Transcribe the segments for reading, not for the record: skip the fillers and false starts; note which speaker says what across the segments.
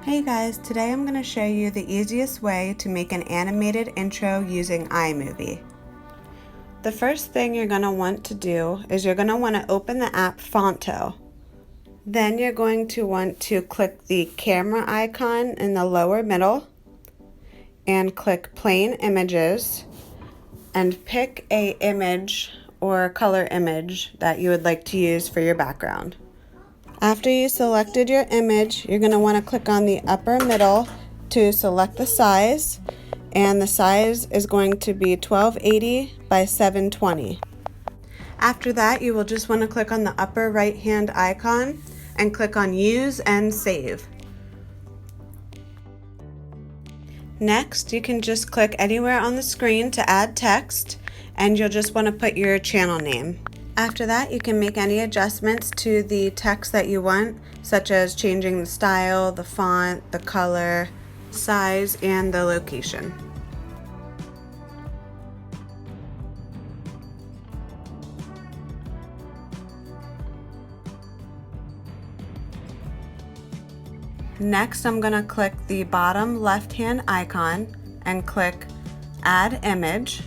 Speaker 1: Hey guys, today I'm going to show you the easiest way to make an animated intro using iMovie. The first thing you're going to want to do is you're going to want to open the app Phonto. Then you're going to want to click the camera icon in the lower middle and click Plain Images and pick a image or color image that you would like to use for your background. After you selected your image, you're going to want to click on the upper middle to select the size, and the size is going to be 1280 by 720. After that, you will just want to click on the upper right hand icon and click on Use and Save. Next, you can just click anywhere on the screen to add text, and you'll just want to put your channel name. After that, you can make any adjustments to the text that you want, such as changing the style, the font, the color, size, and the location. Next, I'm going to click the bottom left-hand icon and click Add Image.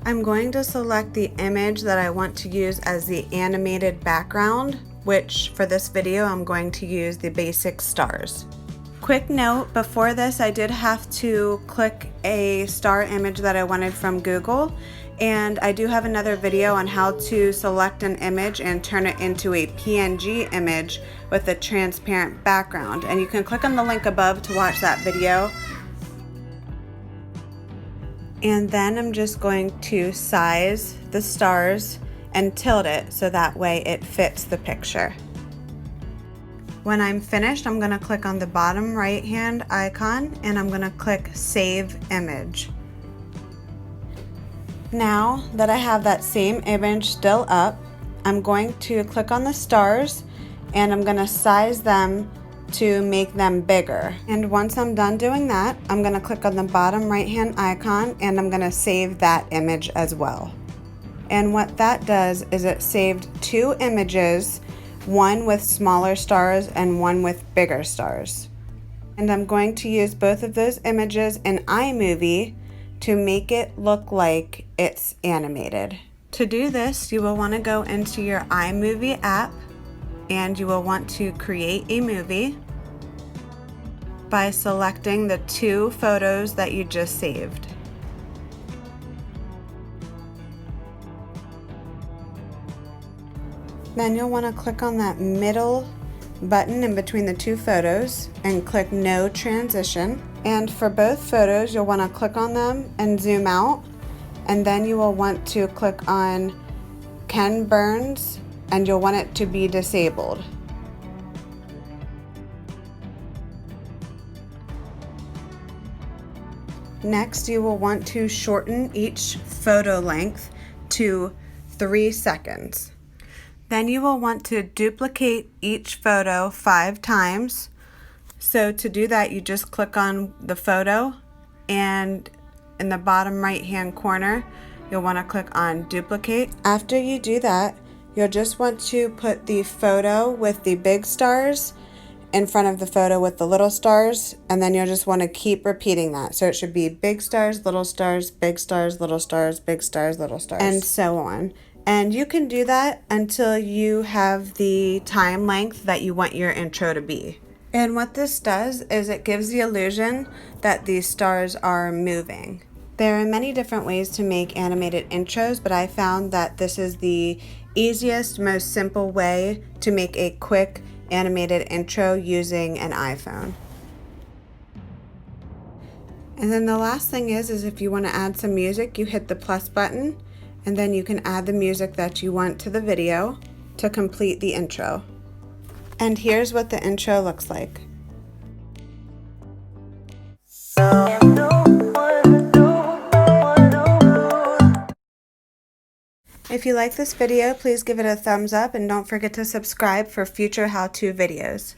Speaker 1: I'm going to select the image that I want to use as the animated background, which for this video I'm going to use the basic stars. Quick note, before this I did have to click a star image that I wanted from Google, and I do have another video on how to select an image and turn it into a PNG image with a transparent background, and you can click on the link above to watch that video. And then I'm just going to size the stars and tilt it so that way it fits the picture. When I'm finished, I'm going to click on the bottom right hand icon and I'm going to click Save Image. Now that I have that same image still up, I'm going to click on the stars and I'm going to size them to make them bigger. And once I'm done doing that, I'm going to click on the bottom right hand icon and I'm going to save that image as well. And what that does is it saved two images, one with smaller stars and one with bigger stars. And I'm going to use both of those images in iMovie to make it look like it's animated. To do this, you will want to go into your iMovie app and you will want to create a movie by selecting the two photos that you just saved. Then you'll want to click on that middle button in between the two photos and click No Transition. And for both photos, you'll want to click on them and zoom out, and then you will want to click on Ken Burns and you'll want it to be disabled. Next, you will want to shorten each photo length to 3 seconds. Then you will want to duplicate each photo 5 times. So to do that, you just click on the photo and in the bottom right hand corner, you'll want to click on Duplicate. After you do that, you'll just want to put the photo with the big stars in front of the photo with the little stars, and then you'll just want to keep repeating that. So it should be big stars, little stars, big stars, little stars, big stars, little stars, and so on. And you can do that until you have the time length that you want your intro to be. And what this does is it gives the illusion that these stars are moving. There are many different ways to make animated intros, but I found that this is the easiest, most simple way to make a quick animated intro using an iPhone. And then the last thing is if you want to add some music, you hit the plus button and then you can add the music that you want to the video to complete the intro. And here's what the intro looks like. If you like this video, please give it a thumbs up and don't forget to subscribe for future how-to videos.